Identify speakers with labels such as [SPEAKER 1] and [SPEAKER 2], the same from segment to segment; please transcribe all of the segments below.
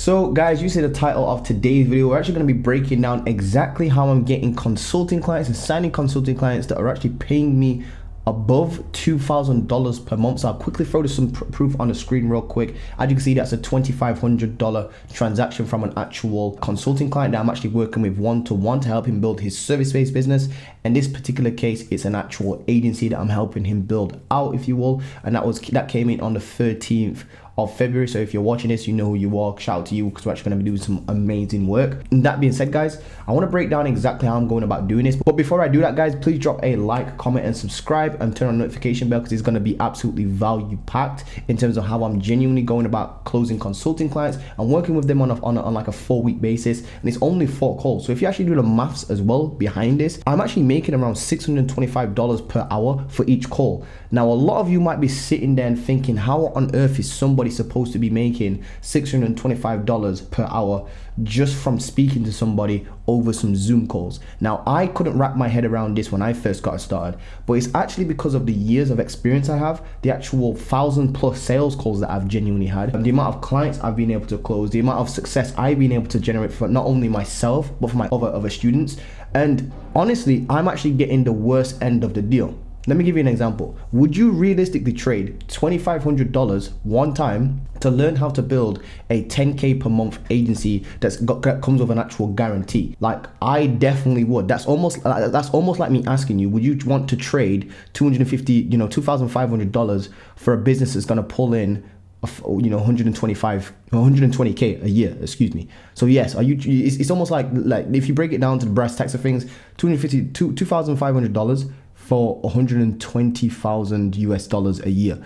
[SPEAKER 1] So guys, you see the title of today's video. We're actually going to be breaking down exactly how I'm getting consulting clients and signing consulting clients that are actually paying me above $2,000 per month. So I'll quickly throw this some proof on the screen real quick. As you can see, that's a $2,500 transaction from an actual consulting client that I'm actually working with one-to-one to help him build his service-based business. In this particular case, it's an actual agency that I'm helping him build out, if you will, and that came in on the 13th of February. So if you're watching this, you know who you are. Shout out to you, because we're actually going to be doing some amazing work. And that being said, guys, I want to break down exactly how I'm going about doing this. But before I do that, guys, please drop a like, comment, and subscribe, and turn on the notification bell, because it's going to be absolutely value packed in terms of how I'm genuinely going about closing consulting clients and working with them on like a 4-week basis. And it's only 4 calls. So if you actually do the maths as well behind this, I'm actually making around $625 per hour for each call. Now, a lot of you might be sitting there and thinking, how on earth is somebody supposed to be making $625 per hour just from speaking to somebody over some Zoom calls? Now, I couldn't wrap my head around this when I first got started, but it's actually because of the years of experience I have, the actual 1,000+ sales calls that I've genuinely had, and the amount of clients I've been able to close, the amount of success I've been able to generate for not only myself, but for my other students. And honestly, I'm actually getting the worst end of the deal. Let me give you an example. Would you realistically trade $2,500 one time to learn how to build a 10K per month agency that comes with an actual guarantee? Like, I definitely would. That's almost like me asking you, would you want to trade $250,000 for a business that's going to pull in 120K a year, excuse me. So yes, it's almost like if you break it down to the brass tacks of things, $2,500 for $120,000 a year.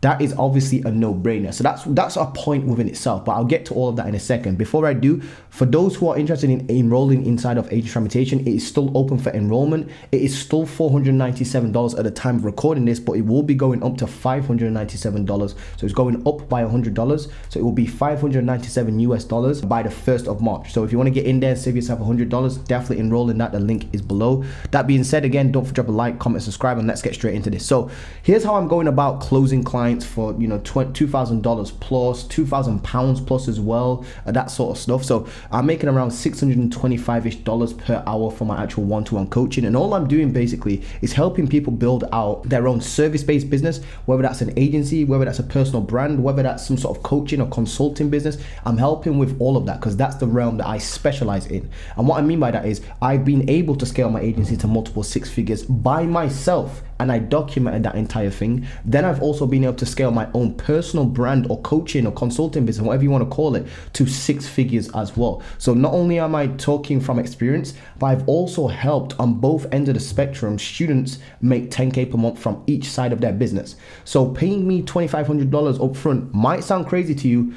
[SPEAKER 1] That is obviously a no-brainer. So that's a point within itself, but I'll get to all of that in a second. Before I do, for those who are interested in enrolling inside of Agent Transmutation, it is still open for enrollment. It is still $497 at the time of recording this, but it will be going up to $597. So it's going up by $100. So it will be $597 by the 1st of March. So if you want to get in there and save yourself $100, definitely enroll in that. The link is below. That being said, again, don't forget to drop a like, comment, subscribe, and let's get straight into this. So here's how I'm going about closing clients for $2,000 plus, £2,000 plus as well, that sort of stuff. So I'm making around $625-ish per hour for my actual one-to-one coaching, and all I'm doing basically is helping people build out their own service-based business, whether that's an agency, whether that's a personal brand, whether that's some sort of coaching or consulting business. I'm helping with all of that because that's the realm that I specialize in. And what I mean by that is I've been able to scale my agency to multiple 6 figures by myself, and I documented that entire thing. Then I've also been able to scale my own personal brand or coaching or consulting business, whatever you want to call it, to 6 figures as well. So not only am I talking from experience, but I've also helped on both ends of the spectrum students make 10K per month from each side of their business. So paying me $2,500 up front might sound crazy to you,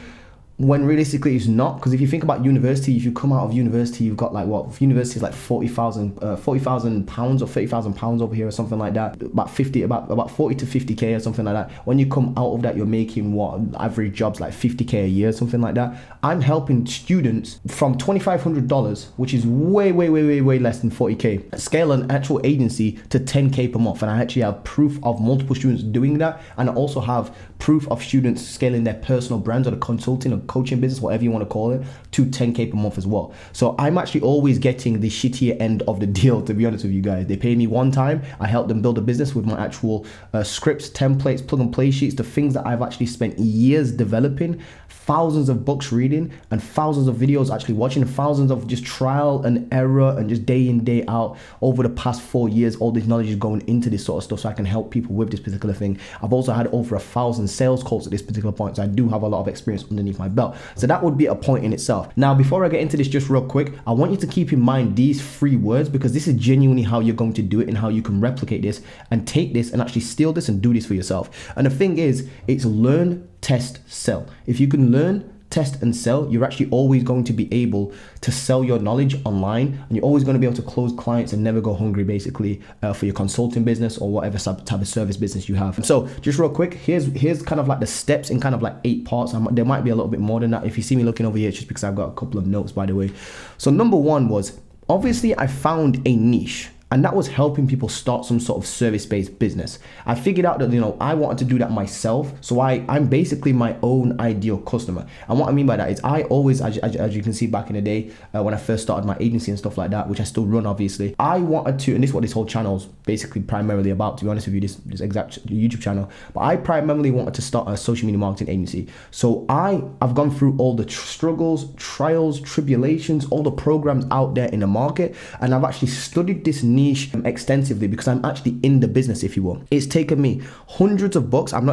[SPEAKER 1] when realistically it's not. Because if you think about university, if you come out of university, you've got like, what, university is like 40,000 pounds or 30,000 pounds over here or something like that, about 40 to 50K or something like that. When you come out of that, you're making what, average jobs like 50K a year, something like that. I'm helping students from $2,500, which is way less than 40K, scale an actual agency to 10K per month. And I actually have proof of multiple students doing that, and I also have proof of students scaling their personal brands or the consulting or coaching business, whatever you want to call it, to 10K per month as well. So I'm actually always getting the shittier end of the deal, to be honest with you guys. They pay me one time, I help them build a business with my actual scripts, templates, plug and play sheets, the things that I've actually spent years developing, thousands of books reading, and thousands of videos actually watching, and thousands of just trial and error and just day in, day out over the past 4 years. All this knowledge is going into this sort of stuff so I can help people with this particular thing. I've also had over 1,000 sales calls at this particular point, so I do have a lot of experience underneath my belt. So that would be a point in itself. Now, before I get into this, just real quick, I want you to keep in mind these 3 words, because this is genuinely how you're going to do it and how you can replicate this and take this and actually steal this and do this for yourself. And the thing is, it's learn, test, sell. If you can learn, test, and sell, you're actually always going to be able to sell your knowledge online, and you're always going to be able to close clients and never go hungry, basically, for your consulting business or whatever type of service business you have. So just real quick, here's kind of like the steps in kind of like 8 parts. There might be a little bit more than that. If you see me looking over here, it's just because I've got a couple of notes, by the way. So number 1 was, obviously I found a niche. And that was helping people start some sort of service-based business. I figured out that, I wanted to do that myself. So I'm basically my own ideal customer. And what I mean by that is I always, as you can see back in the day, when I first started my agency and stuff like that, which I still run, obviously, I wanted to, and this is what this whole channel is basically primarily about, to be honest with you, this exact YouTube channel, but I primarily wanted to start a social media marketing agency. So I've gone through all the struggles, trials, tribulations, all the programs out there in the market, and I've actually studied this niche extensively because I'm actually in the business, if you will. It's taken me hundreds of books. I'm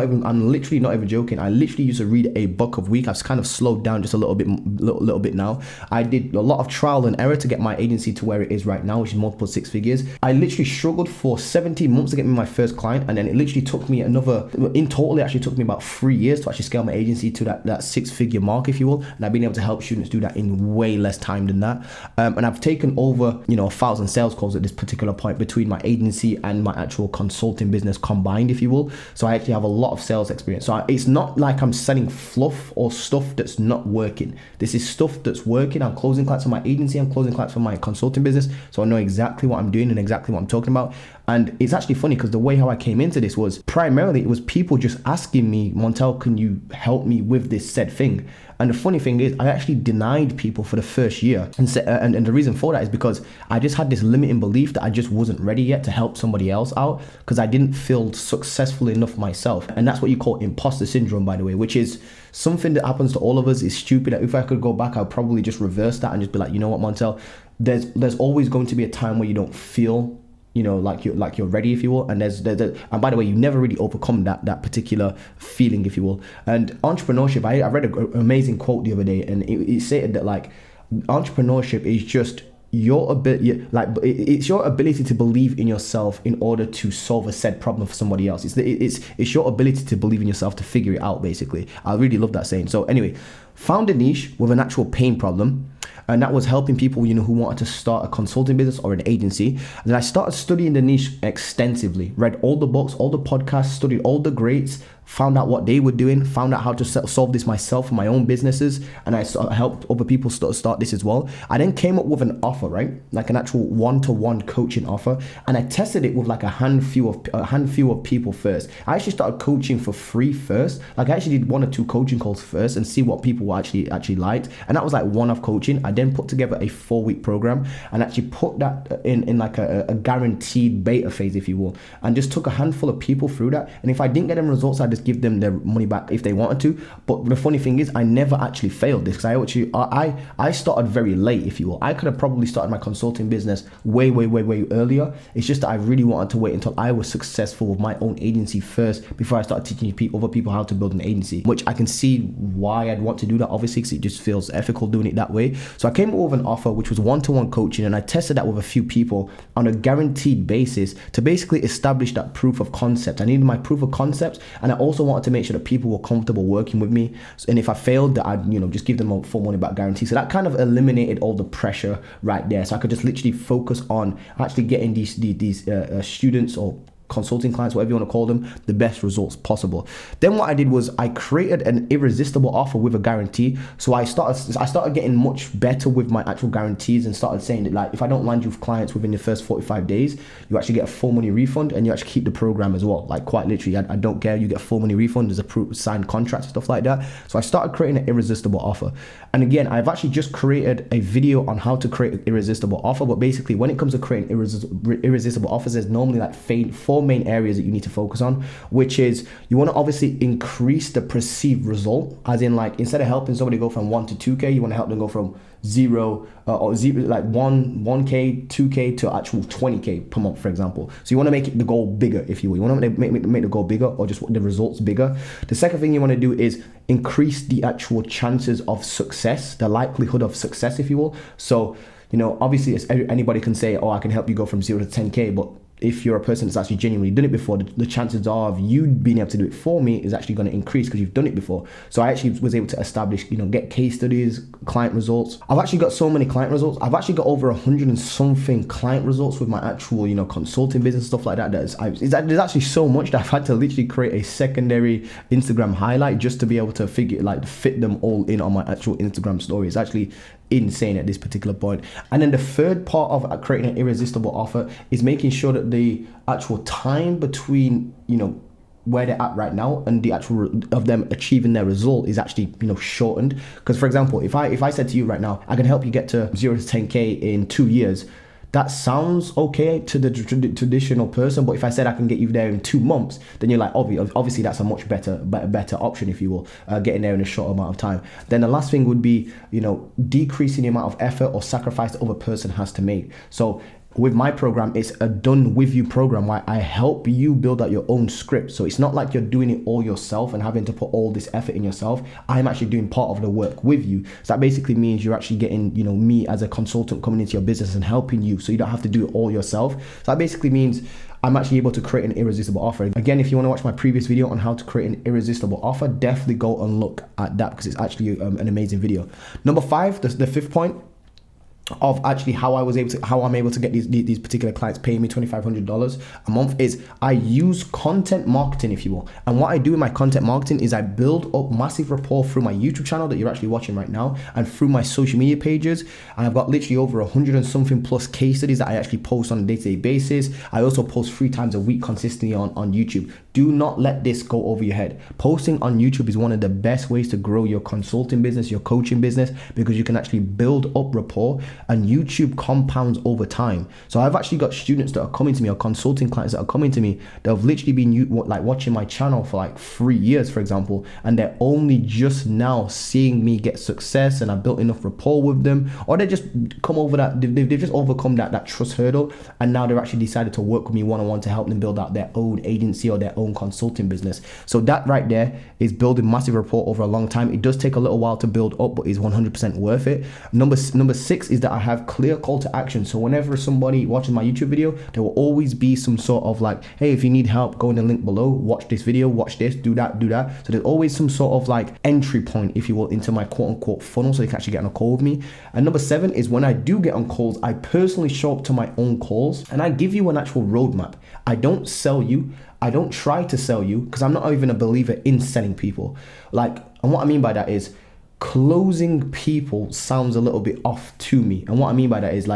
[SPEAKER 1] literally not even joking. I literally used to read a book a week. I've kind of slowed down just a little bit now. I did a lot of trial and error to get my agency to where it is right now, which is multiple six figures. I literally struggled for 17 months to get me my first client, and then it literally took me in total, it actually took me about 3 years to actually scale my agency to that six-figure mark, if you will. And I've been able to help students do that in way less time than that. And I've taken over 1,000 sales calls at this particular point between my agency and my actual consulting business combined, if you will. So I actually have a lot of sales experience. So it's not like I'm selling fluff or stuff that's not working. This is stuff that's working. I'm closing clients for my agency, I'm closing clients for my consulting business. So I know exactly what I'm doing and exactly what I'm talking about. And it's actually funny because the way how I came into this was primarily it was people just asking me, Montel, can you help me with this said thing? And the funny thing is I actually denied people for the first year. And the reason for that is because I just had this limiting belief that I just wasn't ready yet to help somebody else out because I didn't feel successful enough myself. And that's what you call imposter syndrome, by the way, which is something that happens to all of us. Is stupid. If I could go back, I'd probably just reverse that and just be like, you know what, Montel, there's always going to be a time where you don't feel like you're ready, if you will, and and by the way, you never really overcome that particular feeling, if you will. And entrepreneurship, I read an amazing quote the other day, and it stated that like entrepreneurship is just your ability, it's your ability to believe in yourself in order to solve a said problem for somebody else. It's your ability to believe in yourself to figure it out, basically. I really love that saying. So anyway, found a niche with an actual pain problem. And that was helping people, who wanted to start a consulting business or an agency. And then I started studying the niche extensively, read all the books, all the podcasts, studied all the greats, found out what they were doing, found out how to solve this myself for my own businesses. And I helped other people start this as well. I then came up with an offer, right? Like an actual one-to-one coaching offer. And I tested it with like a handful of people first. I actually started coaching for free first. Like I actually did 1 or 2 coaching calls first and see what people actually liked. And that was like one-off coaching. I then put together a 4-week program and actually put that in like a guaranteed beta phase, if you will, and just took a handful of people through that. And if I didn't get them results, I just give them their money back if they wanted to. But the funny thing is I never actually failed this because I started very late, if you will. I could have probably started my consulting business way earlier. It's just that I really wanted to wait until I was successful with my own agency first before I started teaching other people how to build an agency, which I can see why I'd want to do that, obviously, because it just feels ethical doing it that way. So I came up with an offer which was one-to-one coaching, and I tested that with a few people on a guaranteed basis to basically establish that proof of concept. I needed my proof of concept, and I also wanted to make sure that people were comfortable working with me. And if I failed, that I'd just give them a full money back guarantee. So that kind of eliminated all the pressure right there. So I could just literally focus on actually getting these students or consulting clients, whatever you want to call them, the best results possible. Then what I did was I created an irresistible offer with a guarantee. So I started getting much better with my actual guarantees and started saying that, like, if I don't land you with clients within the first 45 days, you actually get a full money refund, and you actually keep the program as well. Like, quite literally, I don't care, you get a full money refund. There's a signed contract and stuff like that. So I started creating an irresistible offer. And again, I've actually just created a video on how to create an irresistible offer. But basically, when it comes to creating irresistible offers, there's normally like 4 main areas that you need to focus on, which is you want to obviously increase the perceived result, as in, like, instead of helping somebody go from 1 to 2K, you want to help them go from 0 like 1K, 2K to actual 20K per month, for example. So you want to make the goal bigger, if you will. You want to make the goal bigger, or just the results bigger. The second thing you want to do is increase the actual chances of success, the likelihood of success, if you will. So, obviously anybody can say, oh, I can help you go from 0 to 10K, but if you're a person that's actually genuinely done it before, the chances are of you being able to do it for me is actually going to increase because you've done it before. So I actually was able to establish, get case studies, client results. I've actually got so many client results. I've actually got over 100 and something client results with my actual, consulting business, stuff like that. There's actually so much that I've had to literally create a secondary Instagram highlight just to be able to fit them all in on my actual Instagram story. It's actually insane at this particular point. And then the third part of creating an irresistible offer is making sure that the actual time between where they're at right now and the actual of them achieving their result is actually shortened. Because for example, if I said to you right now, I can help you get to 0 to 10k in 2 years, that sounds okay to the traditional person. But if I said I can get you there in 2 months, then you're like, obviously that's a much better option, if you will, getting there in a short amount of time. Then the last thing would be, decreasing the amount of effort or sacrifice the other person has to make. So with my program, it's a done with you program where I help you build out your own script. So it's not like you're doing it all yourself and having to put all this effort in yourself. I'm actually doing part of the work with you. So that basically means you're actually getting, me as a consultant coming into your business and helping you. So you don't have to do it all yourself. So that basically means I'm actually able to create an irresistible offer. Again, if you want to watch my previous video on how to create an irresistible offer, definitely go and look at that because it's actually an amazing video. Number 5, the fifth point of actually how I'm able to get these particular clients paying me $2,500 a month is I use content marketing, if you will. And what I do in my content marketing is I build up massive rapport through my YouTube channel that you're actually watching right now and through my social media pages. And I've got literally over 100 and something plus case studies that I actually post on a day-to-day basis. I also post 3 times a week consistently on YouTube. Do not let this go over your head. Posting on YouTube is one of the best ways to grow your consulting business, your coaching business, because you can actually build up rapport and YouTube compounds over time. So I've actually got students that are coming to me or consulting clients that are coming to me that have literally been watching my channel for 3 years, for example, and they're only just now seeing me get success and I've built enough rapport with them, or they just come over that, they've just overcome that trust hurdle, and now they're actually decided to work with me one-on-one to help them build out their own agency or their own consulting business. So that right there is building massive rapport over a long time. It does take a little while to build up, but is 100% worth it. Number 6 is that I have clear call to action. So whenever somebody watches my YouTube video, there will always be some sort of hey, if you need help, go in the link below, watch this video, watch this, do that. So there's always some sort of entry point, if you will, into my quote unquote funnel so you can actually get on a call with me. And number 7 is when I do get on calls, I personally show up to my own calls and I give you an actual roadmap. I don't sell you. I don't try to sell you because I'm not even a believer in selling people. And what I mean by that is closing people sounds a little bit off to me. And what I mean by that is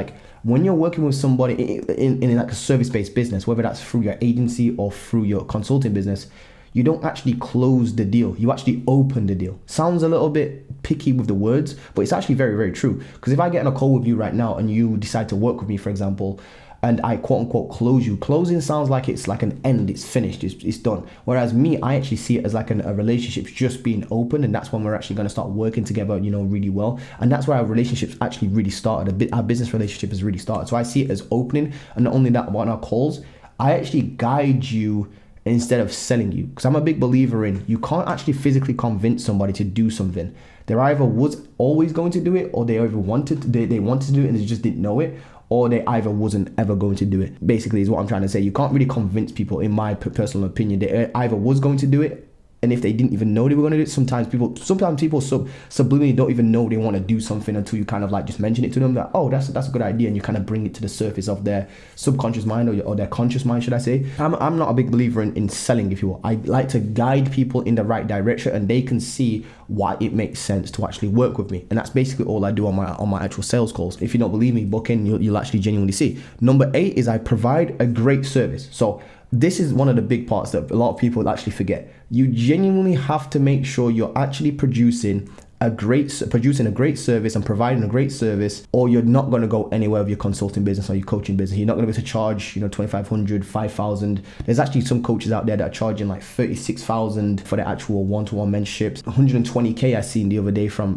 [SPEAKER 1] when you're working with somebody in a service-based business, whether that's through your agency or through your consulting business, you don't actually close the deal. You actually open the deal. Sounds a little bit picky with the words, but it's actually very, very true. Because if I get on a call with you right now and you decide to work with me, for example, and I quote unquote close you. Closing sounds like it's like an end, it's finished, it's done. Whereas me, I actually see it as a relationship just being open, and that's when we're actually going to start working together, really well. And that's where our relationships actually really started. Our business relationship has really started. So I see it as opening, and not only that, but on our calls, I actually guide you instead of selling you, because I'm a big believer in you can't actually physically convince somebody to do something. They're either was always going to do it, or they wanted to do it and they just didn't know it, or they either wasn't ever going to do it. Basically is what I'm trying to say. You can't really convince people, in my personal opinion. They either was going to do it, and if they didn't even know they were going to do it, sometimes people subliminally don't even know they want to do something until you kind of just mention it to them, that, oh, that's a good idea, and you kind of bring it to the surface of their subconscious mind or their conscious mind, should I say. I'm not a big believer in selling, if you will. I like to guide people in the right direction, and they can see why it makes sense to actually work with me. And that's basically all I do on my actual sales calls. If you don't believe me, book in, you'll actually genuinely see. Number 8 is I provide a great service. So this is one of the big parts that a lot of people actually forget. You genuinely have to make sure you're actually producing a great service and providing a great service, or you're not going to go anywhere with your consulting business or your coaching business. You're not going to be able to charge, $2,500, $5,000. There's actually some coaches out there that are charging $36,000 for their actual one-to-one mentorships. $120K I seen the other day from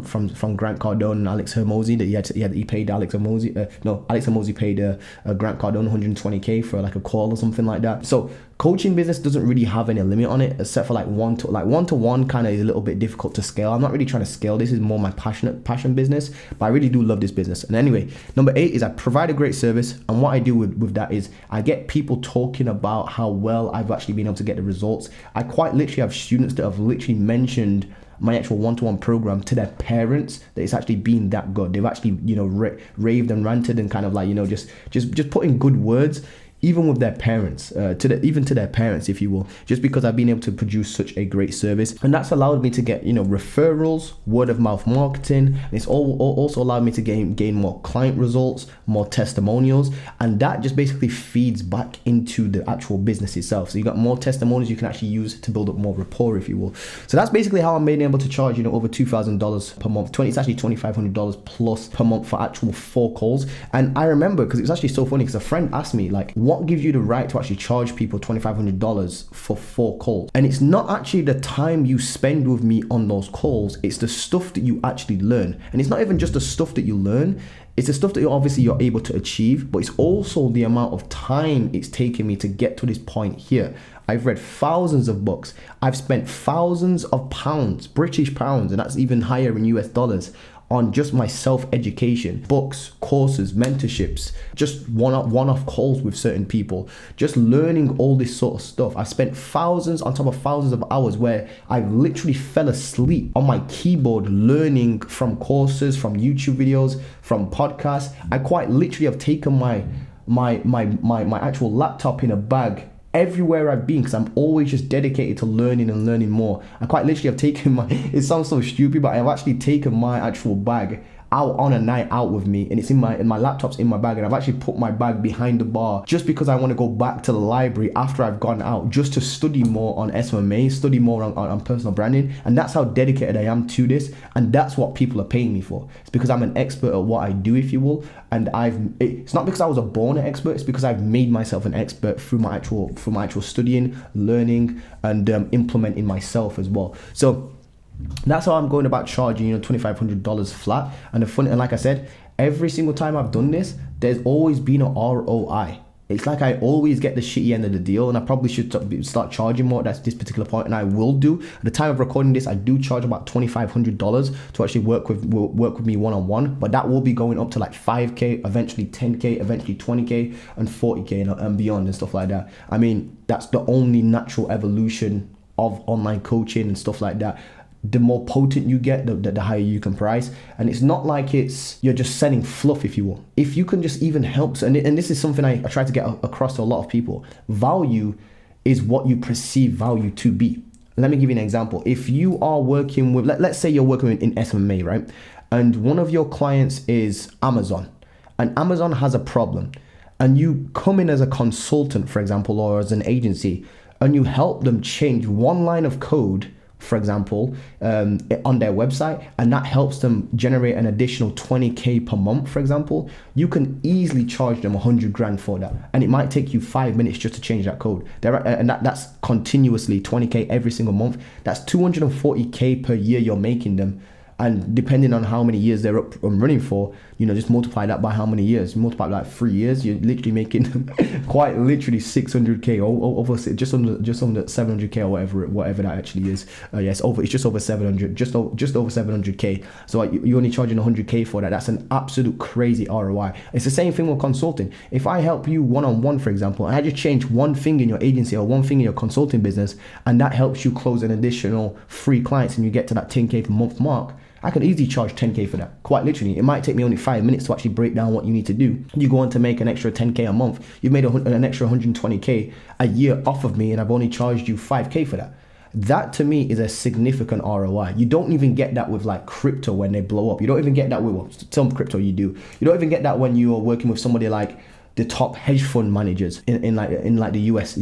[SPEAKER 1] Grant Cardone and Alex Hormozi, that he paid Alex Hormozi. Alex Hormozi paid Grant Cardone $120K for a call or something like that. So Coaching business doesn't really have any limit on it, except for like one-to-one kind of is a little bit difficult to scale. I'm not really trying to scale. This is more my passion business, but I really do love this business. And anyway, number 8 is I provide a great service. And what I do with that is I get people talking about how well I've actually been able to get the results. I quite literally have students that have literally mentioned my actual one-to-one program to their parents, that it's actually been that good. They've actually, raved and ranted and kind of like, just putting good words, even with their parents, even to their parents, if you will, just because I've been able to produce such a great service. And that's allowed me to get, referrals, word of mouth marketing. It's also allowed me to gain more client results, more testimonials. And that just basically feeds back into the actual business itself. So you got more testimonials you can actually use to build up more rapport, if you will. So that's basically how I'm being able to charge, over $2,000 per month. It's actually $2,500 plus per month for actual 4 calls. And I remember, because it was actually so funny, because a friend asked me, like, what gives you the right to actually charge people $2,500 for 4 calls? And it's not actually the time you spend with me on those calls, it's the stuff that you actually learn. And it's not even just the stuff that you learn, it's the stuff that you're able to achieve, but it's also the amount of time it's taken me to get to this point here. I've read thousands of books. I've spent thousands of pounds, British pounds, and that's even higher in US dollars, on just my self-education, books, courses, mentorships, just one-off calls with certain people, just learning all this sort of stuff. I spent thousands on top of thousands of hours where I literally fell asleep on my keyboard learning from courses, from YouTube videos, from podcasts. I quite literally have taken my actual laptop in a bag everywhere I've been, because I'm always just dedicated to learning and learning more. I quite literally have taken it sounds so stupid, but I've actually taken my actual bag out on a night out with me, and it's in my laptop's in my bag, and I've actually put my bag behind the bar just because I want to go back to the library after I've gone out, just to study more on SMA, study more on personal branding. And that's how dedicated I am to this, and that's what people are paying me for. It's because I'm an expert at what I do, if you will. And it's not because I was a born expert, it's because I've made myself an expert through my actual studying, learning, and implementing myself as well. So that's how I'm going about charging, $2,500 flat. And like I said, every single time I've done this, there's always been an ROI. It's like I always get the shitty end of the deal, and I probably should start charging more at this particular point, and I will do. At the time of recording this, I do charge about $2,500 to actually work with me one-on-one, but that will be going up to like 5K, eventually 10K, eventually 20K, and 40K and beyond and stuff like that. I mean, that's the only natural evolution of online coaching and stuff like that. The more potent you get, the higher you can price. And it's not like you're just selling fluff, if you will. If you can just even help, and this is something I try to get across to a lot of people, value is what you perceive value to be. Let me give you an example. If you are working with, let's say you're working in SMA, right? And one of your clients is Amazon, and Amazon has a problem, and you come in as a consultant, for example, or as an agency, and you help them change one line of code, for example, on their website, and that helps them generate an additional 20K per month, for example, you can easily charge them 100 grand for that. And it might take you 5 minutes just to change that code. That's continuously 20K every single month. That's 240K per year you're making them. And depending on how many years they're up and running for, just multiply that by how many years. You multiply like 3 years, you're literally making quite literally 600K, or over just under 700K, or whatever that actually is. It's just over 700, just over 700K. So you're only charging 100K for that. That's an absolute crazy ROI. It's the same thing with consulting. If I help you one-on-one, for example, and I just change one thing in your agency or one thing in your consulting business, and that helps you close an additional 3 clients, and you get to that 10K per month mark, I can easily charge 10K for that. Quite literally, it might take me only 5 minutes to actually break down what you need to do. You go on to make an extra 10K a month. You've made an extra 120K a year off of me, and I've only charged you 5K for that. That to me is a significant ROI. You don't even get that with like crypto when they blow up. You don't even get that with some crypto you do. You don't even get that when you are working with somebody like the top hedge fund managers in the US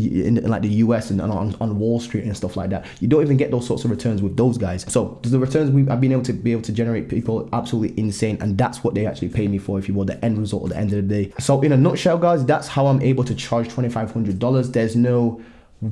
[SPEAKER 1] and on Wall Street and stuff like that. You don't even get those sorts of returns with those guys. So the returns I've been able to generate, people absolutely insane, and that's what they actually pay me for, if you will, the end result at the end of the day. So in a nutshell, guys, that's how I'm able to charge $2,500. There's no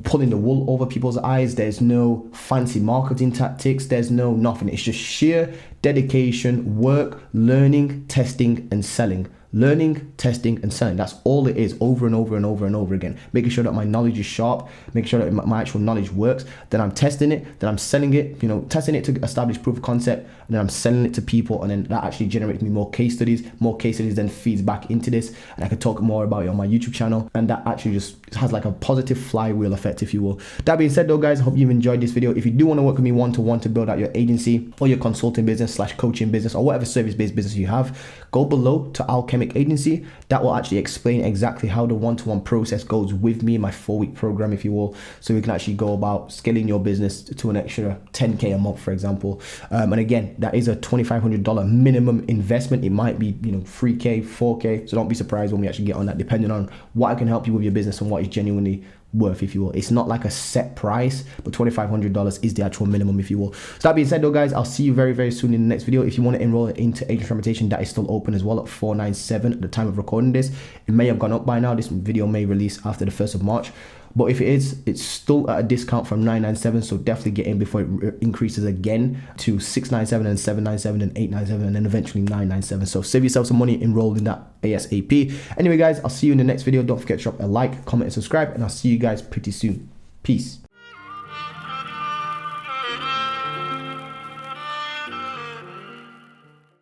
[SPEAKER 1] pulling the wool over people's eyes. There's no fancy marketing tactics. There's no nothing. It's just sheer dedication, work, learning, testing, and selling. Learning, testing, and selling. That's all it is, over and over and over and over again. Making sure that my knowledge is sharp, making sure that my actual knowledge works. Then I'm testing it, then I'm selling it, testing it to establish proof of concept, and then I'm selling it to people, and then that actually generates me more case studies. More case studies then feeds back into this, and I can talk more about it on my YouTube channel, and that actually just has like a positive flywheel effect, if you will. That being said though, guys, I hope you've enjoyed this video. If you do want to work with me one-to-one to build out your agency or your consulting business / coaching business or whatever service-based business you have, go below to Alchemic Agency. That will actually explain exactly how the one-to-one process goes with me, my 4-week program, if you will, so we can actually go about scaling your business to an extra 10K a month, for example. And again, that is a $2,500 minimum investment. It might be 3K, 4K, so don't be surprised when we actually get on that, depending on what I can help you with your business and what is genuinely worth, if you will. It's not like a set price, but $2,500 is the actual minimum, if you will. So that being said though, guys, I'll see you very, very soon in the next video. If you want to enroll into agent implementation, that is still open as well at $497 at the time of recording this. It may have gone up by now. This video may release after the 1st of March. But if it is, it's still at a discount from $997, so definitely get in before it increases again to $697 and $797 and $897 and then eventually $997. So save yourself some money, enroll in that ASAP. Anyway, guys, I'll see you in the next video. Don't forget to drop a like, comment, and subscribe, and I'll see you guys pretty soon. Peace.